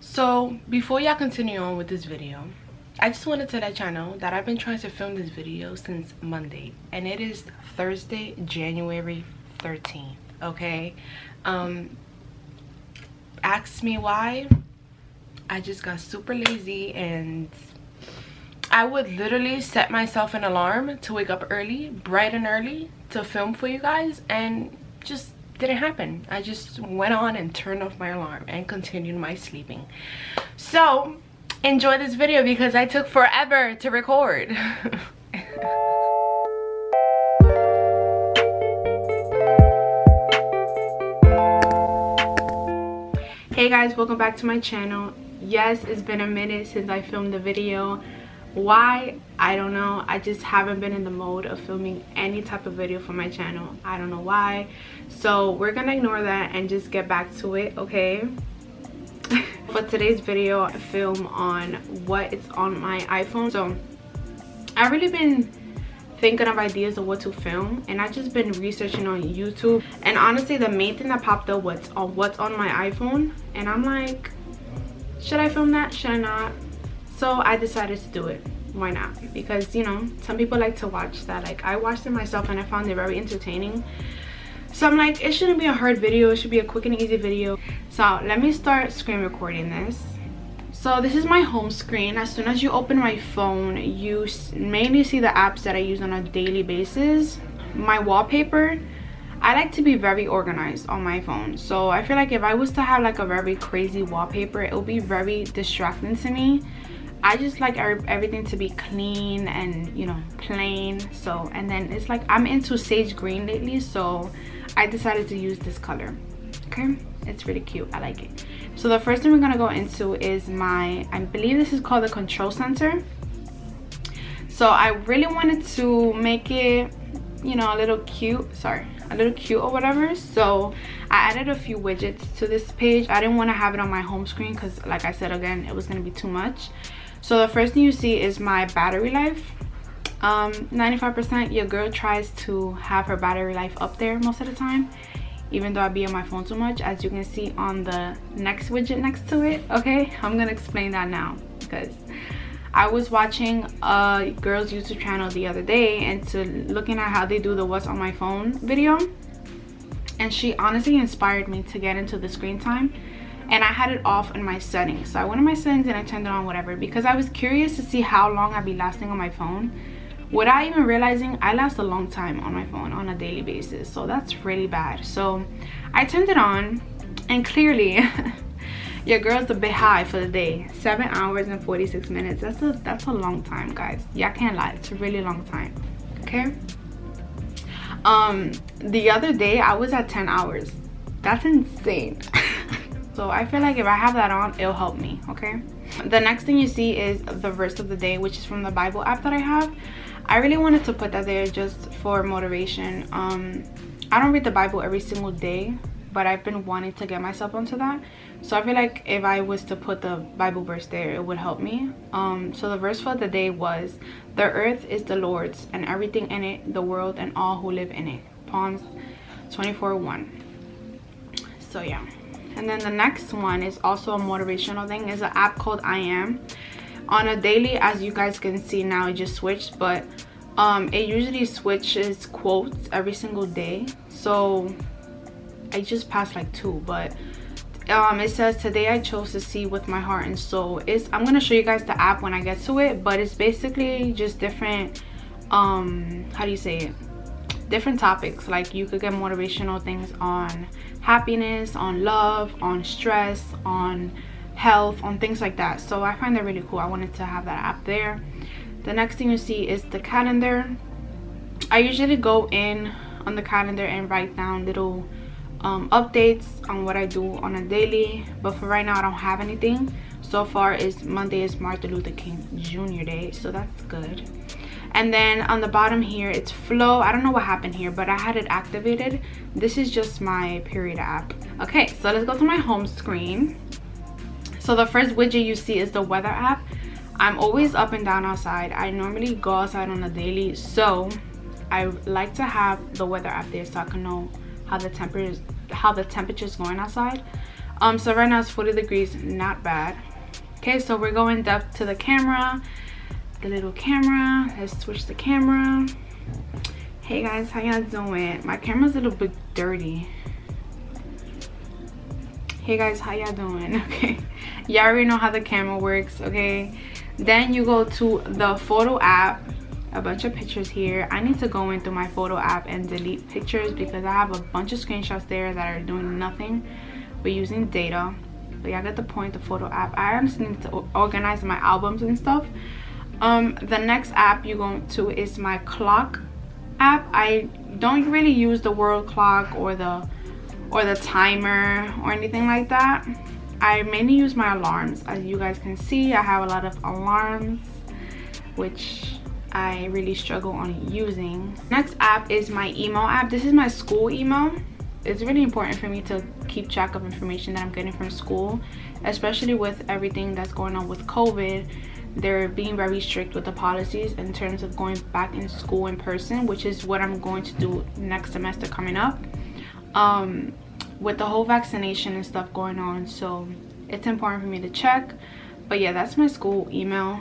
So before y'all continue on with this video, I just wanted to let y'all know that I've been trying to film this video since Monday, and it is Thursday, January 13th. Okay, ask me why. I just got super lazy, and I would literally set myself an alarm to wake up early, bright and early, to film for you guys, and just didn't happen. I just went on and turned off my alarm and continued my sleeping. So enjoy this video because I took forever to record. Hey guys, welcome back to my channel. Yes, it's been a minute since I filmed the video. Why? I don't know. I just haven't been in the mode of filming any type of video for my channel. I don't know why. So we're gonna ignore that and just get back to it, okay? For today's video, I film on what is on my iPhone. So I've really been thinking of ideas of what to film, and I've just been researching on YouTube. And honestly, the main thing that popped up was on what's on my iPhone, and I'm like, should I film that? Should I not? So I decided to do it. Why not? Because, you know, some people like to watch that. Like, I watched it myself and I found it very entertaining. So I'm like, it shouldn't be a hard video. It should be a quick and easy video. So let me start screen recording this. So this is my home screen. As soon as you open my phone, you mainly see the apps that I use on a daily basis. My wallpaper, I like to be very organized on my phone. So I feel like if I was to have like a very crazy wallpaper, it would be very distracting to me. I just like everything to be clean and, you know, plain. So, and then it's like I'm into sage green lately, so I decided to use this color. Okay, it's really cute. I like it. So the first thing we're gonna go into is I believe this is called the control center. So I really wanted to make it, you know, a little cute or whatever. So I added a few widgets to this page. I didn't want to have it on my home screen because, like I said, again, it was going to be too much. So the first thing you see is my battery life. 95%. Your girl tries to have her battery life up there most of the time, even though I be on my phone too much, as you can see on the next widget next to it. Okay, I'm gonna explain that now because I was watching a girl's YouTube channel the other day and looking at how they do the what's on my phone video, and she honestly inspired me to get into the screen time. And I had it off in my settings. So I went in my settings and I turned it on, whatever, because I was curious to see how long I'd be lasting on my phone without even realizing I last a long time on my phone on a daily basis. So that's really bad. So I turned it on, and clearly your girl's a bit high for the day. 7 hours and 46 minutes. That's a long time, guys. Y'all can't lie. It's a really long time. Okay. The other day I was at 10 hours. That's insane. So I feel like if I have that on, it'll help me. Okay. The next thing you see is the verse of the day, which is from the Bible app that I have. I really wanted to put that there just for motivation. I don't read the Bible every single day, but I've been wanting to get myself onto that. So I feel like if I was to put the Bible verse there, it would help me. So the verse for the day was, "The earth is the Lord's and everything in it, the world and all who live in it." Psalms 24:1. So yeah. And then the next one is also a motivational thing. Is an app called I Am. On a daily, as you guys can see now, it just switched, but it usually switches quotes every single day. So I just passed like 2, but it says, "Today I chose to see with my heart and soul." I'm gonna show you guys the app when I get to it, but it's basically just different how do you say it, different topics. Like, you could get motivational things on happiness, on love, on stress, on health, on things like that. So I find that really cool. I wanted to have that app there. The next thing you see is the calendar. I usually go in on the calendar and write down little updates on what I do on a daily, but for right now I don't have anything. So far Monday is Martin Luther King Jr. Day, so that's good. And then on the bottom here, it's flow. I don't know what happened here, but I had it activated. This is just my period app. Okay, so let's go to my home screen. So the first widget you see is the weather app. I'm always up and down outside. I normally go outside on a daily, so I like to have the weather app there so I can know how the temperature is going outside. So right now it's 40 degrees, not bad. Okay, so we're going depth to the camera, the little camera. Let's switch the camera. Hey guys, how y'all doing? My camera's a little bit dirty. Hey guys, how y'all doing? Okay, y'all already know how the camera works. Okay, then you go to the photo app. A bunch of pictures here. I need to go into my photo app and delete pictures because I have a bunch of screenshots there that are doing nothing but using data. But y'all get the point. The photo app, I honestly need to organize my albums and stuff. The next app you go to is my clock app. I don't really use the world clock or the timer or anything like that. I mainly use my alarms. As you guys can see, I have a lot of alarms, which I really struggle on using. Next app is my email app. This is my school email. It's really important for me to keep track of information that I'm getting from school, especially with everything that's going on with COVID. They're being very strict with the policies in terms of going back in school in person, which is what I'm going to do next semester coming up, with the whole vaccination and stuff going on. So it's important for me to check. But yeah, that's my school email.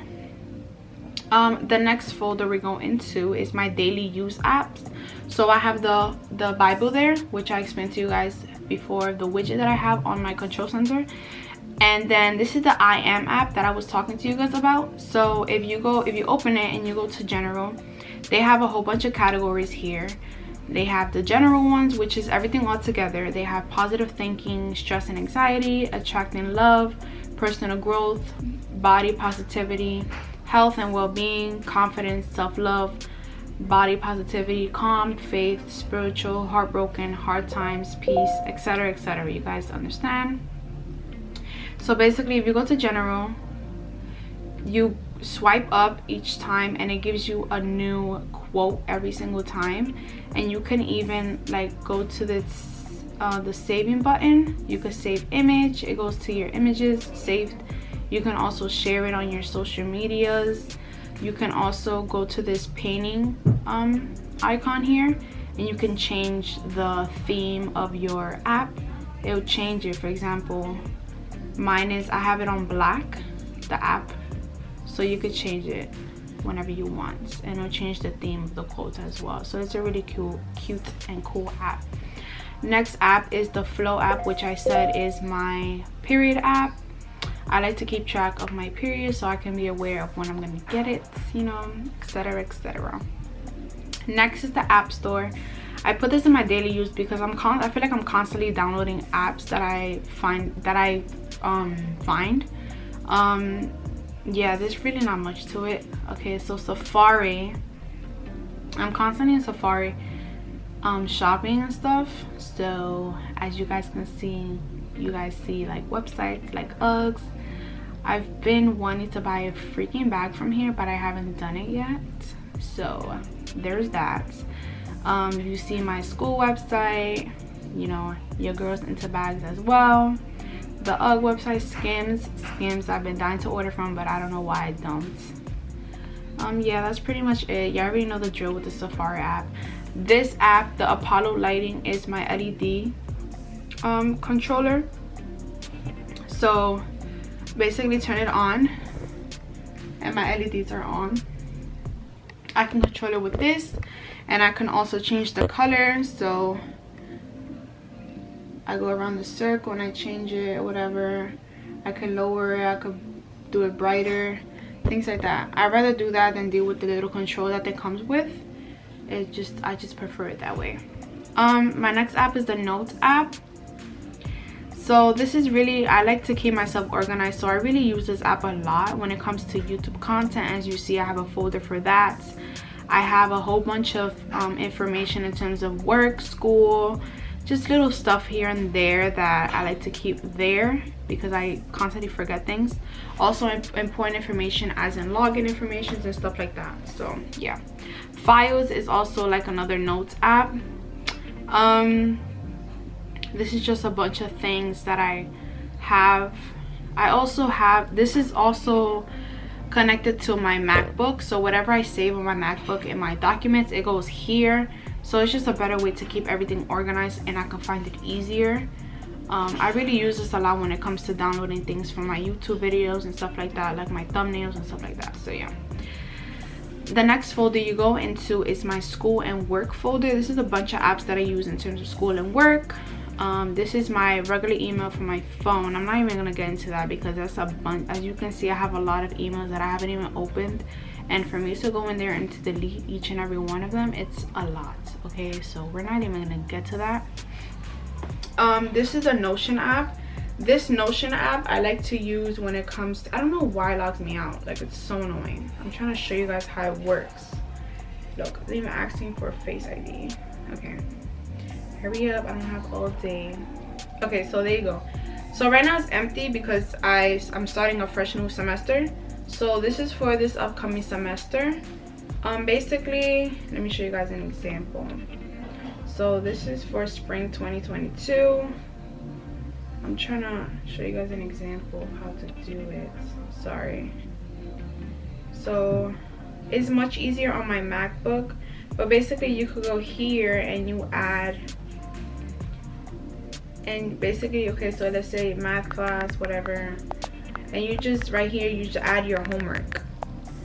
The next folder we go into is my daily use apps. So I have the Bible there, which I explained to you guys before, the widget that I have on my control center. And then this is the I Am app that I was talking to you guys about. So if you open it and you go to general, they have a whole bunch of categories here. They have the general ones, which is everything all together. They have positive thinking, stress and anxiety, attracting love, personal growth, body positivity, health and well-being, confidence, self-love, body positivity, calm, faith, spiritual, heartbroken, hard times, peace, etc., etc. You guys understand? So basically, if you go to general, you swipe up each time and it gives you a new quote every single time. And you can even like go to this the saving button. You could save image. It goes to your images saved. You can also share it on your social medias. You can also go to this painting icon here, and you can change the theme of your app. It will change it. For example, mine is, I have it on black, the app, so you could change it whenever you want, and it'll change the theme of the quotes as well. So it's a really cute and cool app. Next app is the Flow app, which I said is my period app. I like to keep track of my period so I can be aware of when I'm going to get it, you know, etc., etc. Next is the App Store. I put this in my daily use because I feel like I'm constantly downloading apps that I find. Yeah, there's really not much to it. Okay, so Safari. I'm constantly in Safari shopping and stuff. So as you guys can see, you guys see like websites like Uggs. I've been wanting to buy a freaking bag from here, but I haven't done it yet. So there's that. You see my school website, you know, your girl's into bags as well. The UGG website, Skims I've been dying to order from, but I don't know why I don't. Yeah, that's pretty much it. You already know the drill with the Safari app. This app, the Apollo lighting, is my LED controller. So basically turn it on and my LEDs are on. I can control it with this, and I can also change the color. So I go around the circle and I change it or whatever. I can lower it, I could do it brighter, things like that. I'd rather do that than deal with the little control that it comes with. I just prefer it that way. My next app is the Notes app. So this is really, I like to keep myself organized, so I really use this app a lot when it comes to YouTube content. As you see, I have a folder for that. I have a whole bunch of information in terms of work, school, just little stuff here and there that I like to keep there because I constantly forget things. Also important information as in login information and stuff like that. So yeah, Files is also like another notes app. This is just a bunch of things that I have. I also have, this is also connected to my MacBook, so whatever I save on my MacBook in my documents, it goes here. So it's just a better way to keep everything organized, and I can find it easier. I really use this a lot when it comes to downloading things for my YouTube videos and stuff like that, like my thumbnails and stuff like that. So yeah, the next folder you go into is my school and work folder. This is a bunch of apps that I use in terms of school and work. This is my regular email for my phone. I'm not even gonna get into that because that's a bunch. As you can see, I have a lot of emails that I haven't even opened, and for me to go in there and to delete each and every one of them, it's a lot. Okay, so we're not even gonna get to that. This is a Notion app. This Notion app I like to use when it comes to, I don't know why it logs me out, like it's so annoying. I'm trying to show you guys how it works. Look, it's even asking for a face ID. Okay, hurry up, I don't have all day. Okay, so there you go. So right now it's empty because I'm starting a fresh new semester. So this is for this upcoming semester. Basically, let me show you guys an example. So this is for spring 2022. I'm trying to show you guys an example of how to do it. Sorry. So it's much easier on my MacBook, but basically you could go here and you add, and basically, okay, so let's say math class, whatever, and you just right here you just add your homework,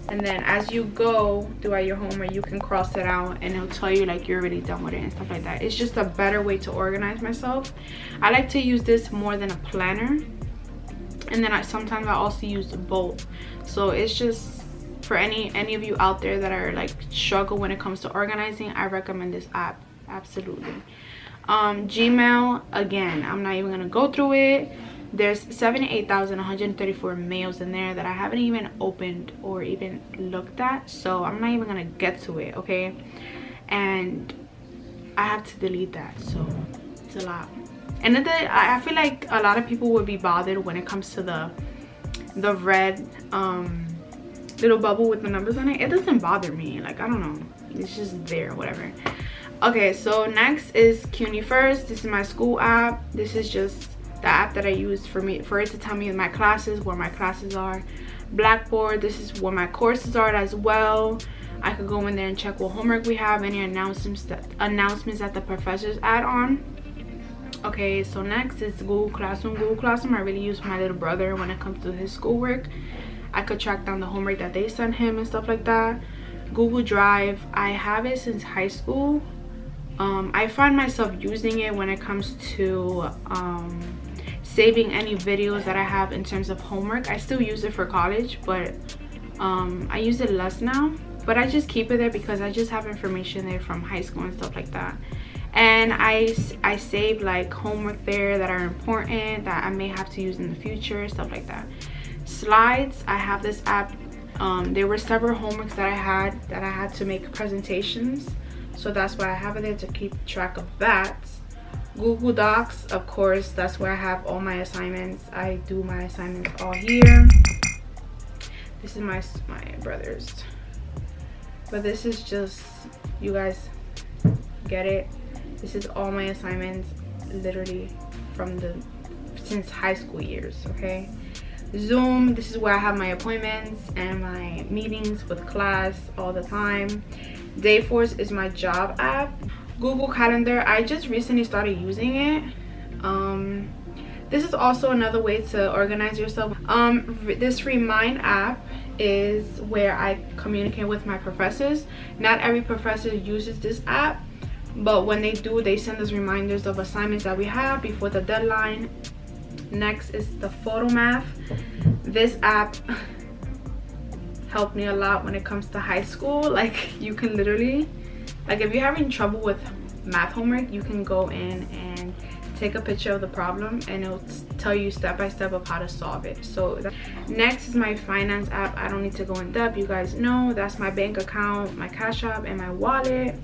and then as you go throughout your homework you can cross it out and it'll tell you like you're already done with it and stuff like that. It's just a better way to organize myself. I like to use this more than a planner, and then sometimes I also use both. So it's just for any of you out there that are like struggle when it comes to organizing, I recommend this app absolutely. Gmail, again, I'm not even gonna go through it. There's 78,134 mails in there that I haven't even opened or even looked at, so I'm not even gonna get to it, okay? And I have to delete that, so it's a lot. And then I feel like a lot of people would be bothered when it comes to the red little bubble with the numbers on it. It doesn't bother me, like, I don't know, it's just there, whatever. Okay, so next is CUNY First. This is my school app. This is just the app that I use for it to tell me my classes, where my classes are. Blackboard, this is where my courses are as well. I could go in there and check what homework we have, any announcements that the professors add on. Okay, so next is Google Classroom. Google Classroom I really use for my little brother when it comes to his schoolwork. I could track down the homework that they send him and stuff like that. Google Drive, I have it since high school. I find myself using it when it comes to saving any videos that I have in terms of homework. I still use it for college, but I use it less now, but I just keep it there because I just have information there from high school and stuff like that. And I save like homework there that are important that I may have to use in the future, stuff like that. Slides, I have this app. There were several homeworks that I had to make presentations, so that's why I have it there to keep track of that. Google Docs, of course, that's where I have all my assignments. I do my assignments all here. This is my brother's, but this is just, you guys get it, this is all my assignments literally from since high school years. Okay, Zoom, this is where I have my appointments and my meetings with class all the time. Dayforce is my job app. Google Calendar, I just recently started using it. This is also another way to organize yourself. This Remind app is where I communicate with my professors. Not every professor uses this app, but when they do, they send us reminders of assignments that we have before the deadline. Next is the Photo Math. This app helped me a lot when it comes to high school. Like, you can literally, like, if you're having trouble with math homework, you can go in and take a picture of the problem and it'll tell you step by step of how to solve it. So next is my finance app. I don't need to go in depth, you guys know. That's my bank account, my Cash App, and my wallet,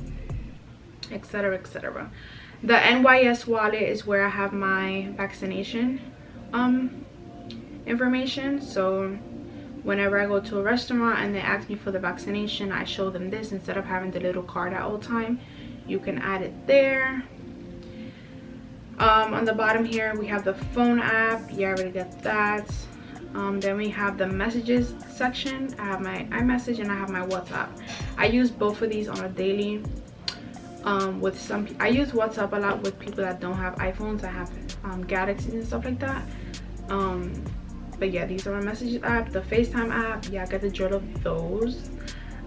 etc, etc. The NYS wallet is where I have my vaccination information. So whenever I go to a restaurant and they ask me for the vaccination, I show them this instead of having the little card at all time. You can add it there. On the bottom here we have the phone app. You already got that. Then we have the messages section. I have my iMessage and I have my WhatsApp. I use both of these on a daily. with some, I use WhatsApp a lot with people that don't have iPhones. I have Galaxies and stuff like that. But yeah, these are my messages app. The FaceTime app, yeah, I got the drill of those.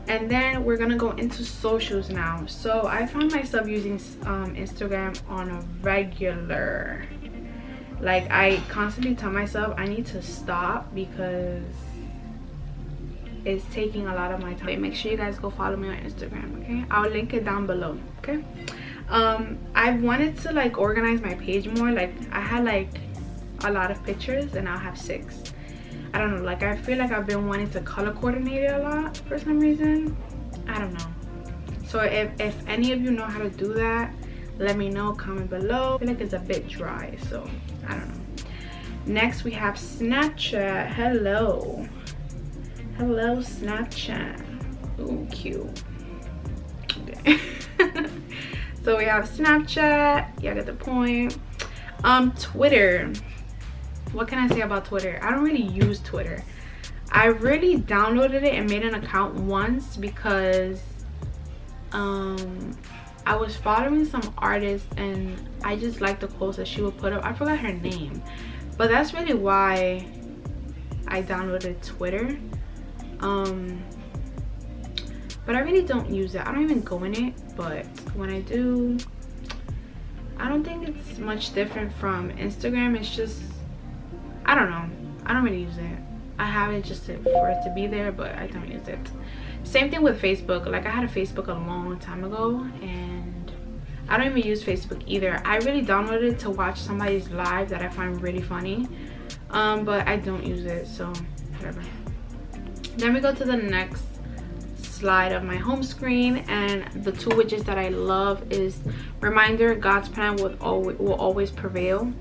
And then we're gonna go into socials now. So I find myself using Instagram on a regular. Like, I constantly tell myself I need to stop because it's taking a lot of my time. Make sure you guys go follow me on Instagram, okay? I'll link it down below, okay? I wanted to like organize my page more. Like, I had like a lot of pictures and I'll have 6. I don't know, like I feel like I've been wanting to color coordinate it a lot for some reason. I don't know. So if any of you know how to do that, let me know, comment below. I feel like it's a bit dry, so I don't know. Next we have Snapchat. Hello Snapchat. Ooh, cute. Okay. So we have Snapchat. Yeah, I get the point. Twitter. What can I say about Twitter? I don't really use Twitter. I really downloaded it and made an account once because I was following some artist and I just liked the quotes that she would put up. I forgot her name, but that's really why I downloaded Twitter. But I really don't use it. I don't even go in it, but when I do, I don't think it's much different from Instagram. It's just, I don't know, I don't really use it. I have it just for it to be there, but I don't use it. Same thing with Facebook. Like, I had a Facebook a long time ago and I don't even use Facebook either. I really downloaded it to watch somebody's live that I find really funny, but I don't use it, so whatever. Then we go to the next slide of my home screen, and the 2 widgets that I love is Reminder, God's plan will always prevail,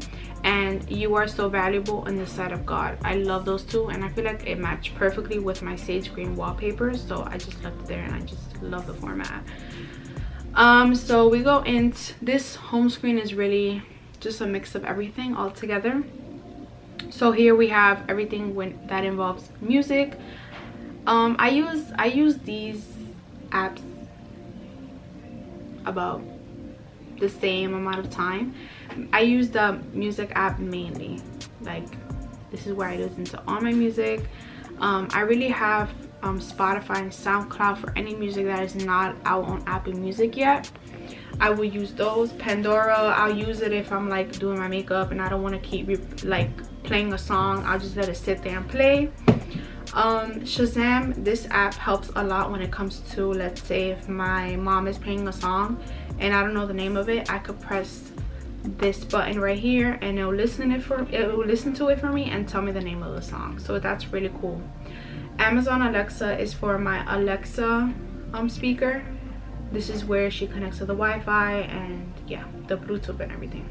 and You Are So Valuable in the Sight of God. I love those 2, and I feel like it matched perfectly with my sage green wallpapers, so I just left it there and I just love the format. So we go into this home screen is really just a mix of everything all together. So here we have everything that involves music. I use these apps about the same amount of time. I use the music app mainly. Like, this is where I listen to all my music. I really have Spotify and SoundCloud for any music that is not out on Apple Music yet. I will use those. Pandora, I'll use it if I'm like doing my makeup and I don't want to keep like playing a song. I'll just let it sit there and play. Shazam, this app helps a lot when it comes to, let's say if my mom is playing a song and I don't know the name of it, I could press this button right here and it will listen to it for me and tell me the name of the song. So that's really cool. Amazon Alexa is for my Alexa speaker. This is where she connects to the Wi-Fi and yeah, the Bluetooth and everything.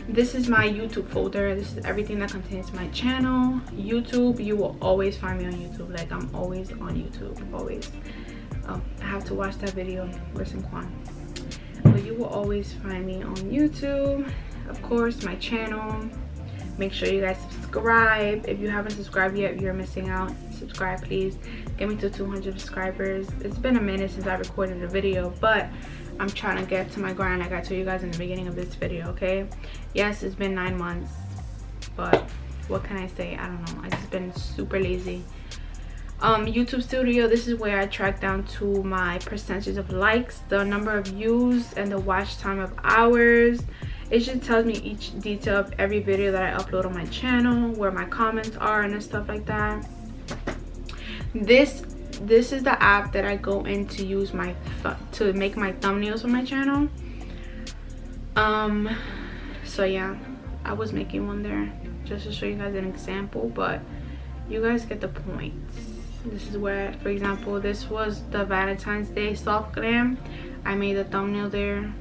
This is my YouTube folder. This is everything that contains my channel. YouTube, you will always find me on YouTube. Like, I'm always on YouTube, always. I have to watch that video, Where's Quan? But you will always find me on YouTube. Of course, my channel. Make sure you guys subscribe. If you haven't subscribed yet, you're missing out. Subscribe, please. Get me to 200 subscribers. It's been a minute since I recorded a video, but I'm trying to get to my grind like I told you guys in the beginning of this video, okay? Yes, it's been 9 months, but what can I say? I don't know. I've just been super lazy. YouTube Studio, this is where I track down to my percentage of likes, the number of views, and the watch time of hours. It just tells me each detail of every video that I upload on my channel, where my comments are and stuff like that. This is the app that I go in to use to make my thumbnails for my channel. So yeah, I was making one there just to show you guys an example, but you guys get the point. This is where, for example, this was the Valentine's Day soft glam. I made a thumbnail there.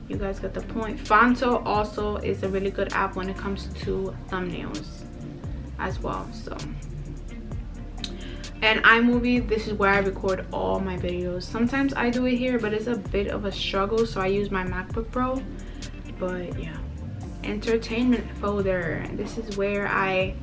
You guys get the point. Fonto also is a really good app when it comes to thumbnails as well. So, and iMovie, this is where I record all my videos. Sometimes I do it here, but it's a bit of a struggle, so I use my MacBook Pro. But yeah, entertainment folder, this is where I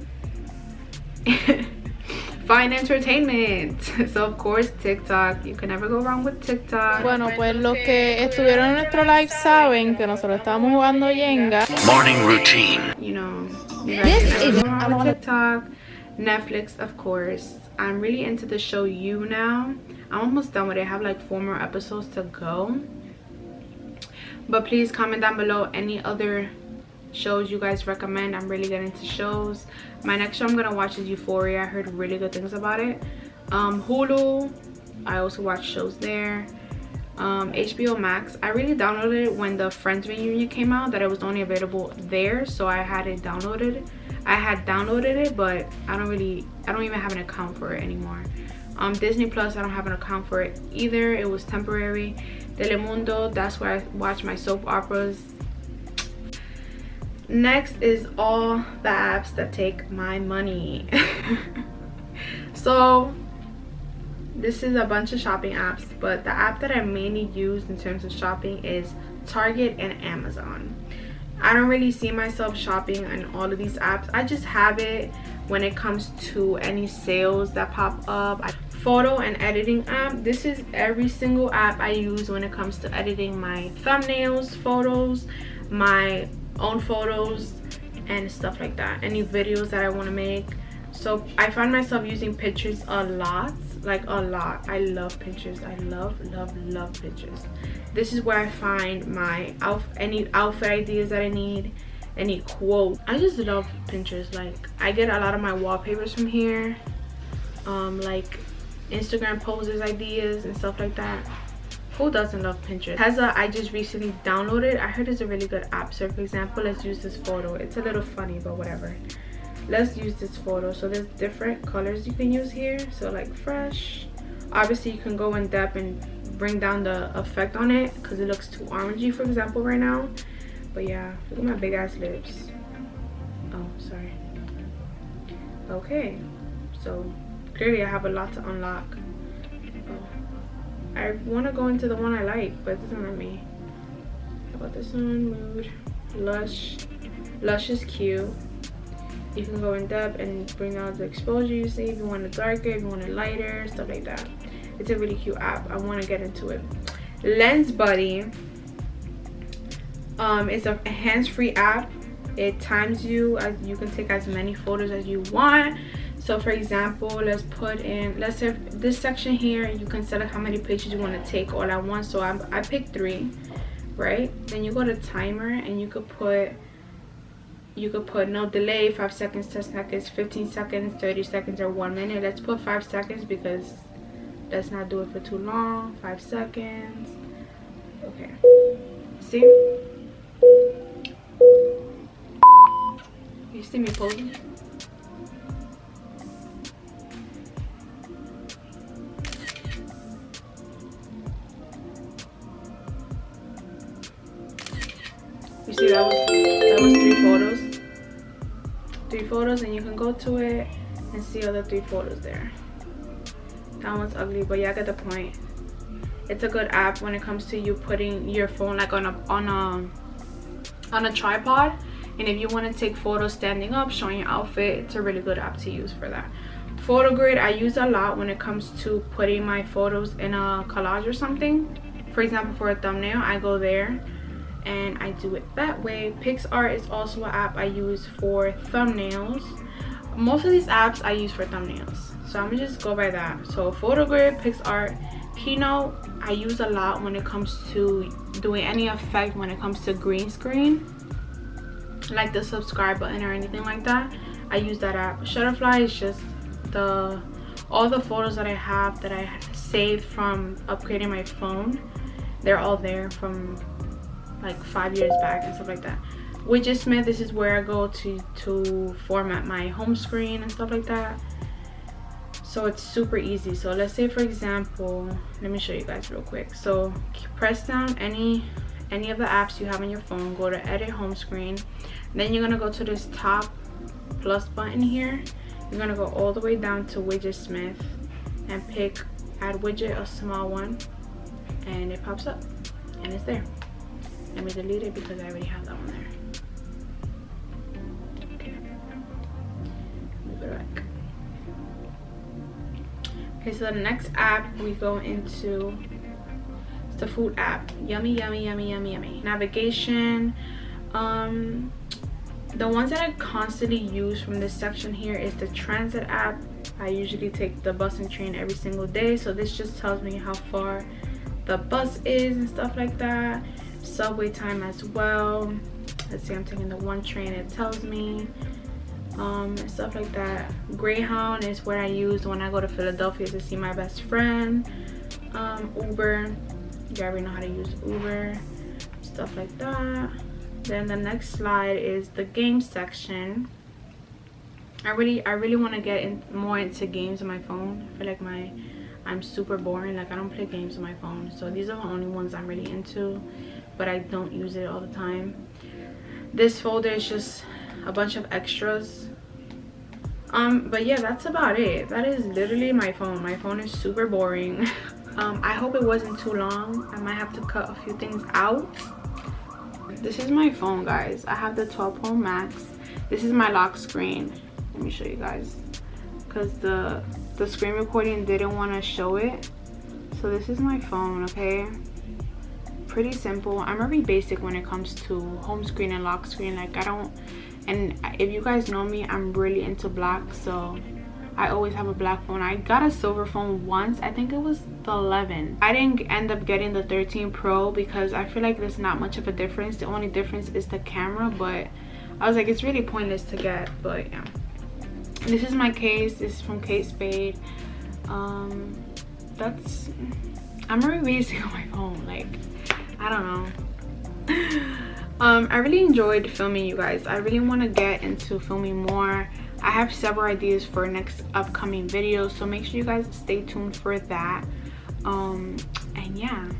find entertainment. So of course TikTok, you can never go wrong with TikTok. Bueno, pues los que estuvieron en nuestro live saben que nosotros estábamos jugando Jenga. Morning routine. You know, you guys can never go wrong with TikTok. Netflix, of course. I'm really into the show You now. I'm almost done with it. I have like 4 more episodes to go. But please comment down below any other shows you guys recommend. I'm really getting into shows. My next show I'm gonna watch is Euphoria. I heard really good things about it. Hulu, I also watch shows there. HBO Max, I really downloaded it when the Friends reunion came out, that it was only available there, so I had it downloaded. I had downloaded it, but I don't even have an account for it anymore. Disney Plus, I don't have an account for it either. It was temporary. Telemundo, that's where I watch my soap operas. Next is all the apps that take my money. So this is a bunch of shopping apps, but the app that I mainly use in terms of shopping is Target and Amazon. I don't really see myself shopping on all of these apps. I just have it when it comes to any sales that pop up. Photo and editing app, this is every single app I use when it comes to editing my thumbnails, photos, my own photos and stuff like that, any videos that I want to make. So I find myself using Pinterest a lot, like a lot. I love Pinterest. I love Pinterest. This is where I find my any outfit ideas that I need, any quote. I just love Pinterest. Like I get a lot of my wallpapers from here, like Instagram poses ideas and stuff like that. Who doesn't love Pinterest? Teza, I just recently downloaded. I heard it's a really good app. So for example, let's use this photo. It's a little funny, but whatever. Let's use this photo. So there's different colors you can use here. So like fresh. Obviously you can go in depth and bring down the effect on it because it looks too orangey, for example, right now. But yeah, look at my big ass lips. Oh, sorry. Okay, so clearly I have a lot to unlock. Oh, I want to go into the one I like, but it doesn't let me. How about this one? Mood, Lush. Lush is cute. You can go in depth and bring out the exposure you see, if you want it darker, if you want it lighter, stuff like that. It's a really cute app. I want to get into it. Lens Buddy is a hands-free app. It times you, as you can take as many photos as you want. So for example, let's say this section here, you can select how many pictures you want to take all at once. So I picked 3, right? Then you go to timer and you could put no delay, 5 seconds, 10 seconds, 15 seconds, 30 seconds, or 1 minute. Let's put 5 seconds because let's not do it for too long. 5 seconds. Okay. See? You see me posing? You see that was 3 photos, and you can go to it and see all the 3 photos there. That one's ugly, but yeah, I get the point. It's a good app when it comes to you putting your phone like on a tripod, and if you want to take photos standing up showing your outfit, it's a really good app to use for that. Photo Grid I use a lot when it comes to putting my photos in a collage or something. For example, for a thumbnail, I go there and I do it that way. PixArt is also an app I use for thumbnails. Most of these apps I use for thumbnails, so I'm gonna just go by that. So PhotoGrid, PixArt, Keynote I use a lot when it comes to doing any effect when it comes to green screen, like the subscribe button or anything like that. I use that app. Shutterfly is just all the photos that I have that I saved from upgrading my phone. They're all there from like 5 years back and stuff like that. Widgetsmith, this is where I go to format my home screen and stuff like that. So it's super easy. So let's say, for example, let me show you guys real quick. So press down any of the apps you have on your phone, go to edit home screen, then you're gonna go to this top plus button here. You're gonna go all the way down to Widgetsmith and pick add widget, a small one, and it pops up and it's there. Let me delete it because I already have that one there. Okay, move it back. Okay, so the next app we go into is the food app. Yummy, yummy, yummy, yummy, yummy. Navigation. The ones that I constantly use from this section here is the transit app. I usually take the bus and train every single day, so this just tells me how far the bus is and stuff like that. Subway time as well. Let's see, I'm taking the 1 train, it tells me and stuff like that. Greyhound is what I use when I go to Philadelphia to see my best friend. Uber, you already know how to use Uber, stuff like that. Then the next slide is the game section. I really want to get more into games on my phone. I feel like I'm super boring. Like, I don't play games on my phone, so these are the only ones I'm really into, but I don't use it all the time. This folder is just a bunch of extras. But yeah, that's about it. That is literally my phone. My phone is super boring. I hope it wasn't too long. I might have to cut a few things out. This is my phone, guys. I have the 12 Pro Max. This is my lock screen. Let me show you guys, because the screen recording didn't want to show it. So this is my phone, okay? Pretty simple. I'm very basic when it comes to home screen and lock screen. Like, I don't, and if you guys know me, I'm really into black, so I always have a black phone. I got a silver phone once. I think it was the 11. I didn't end up getting the 13 Pro because I feel like there's not much of a difference. The only difference is the camera, but I was like, it's really pointless to get. But yeah, this is my case. This is from Kate Spade. That's, I'm very basic on my phone. Like, I don't know. I really enjoyed filming, you guys. I really want to get into filming more. I have several ideas for next upcoming videos, so make sure you guys stay tuned for that. And yeah,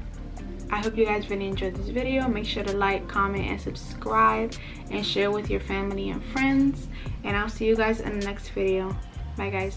I hope you guys really enjoyed this video. Make sure to like, comment, and subscribe, and share with your family and friends. And I'll see you guys in the next video. Bye, guys.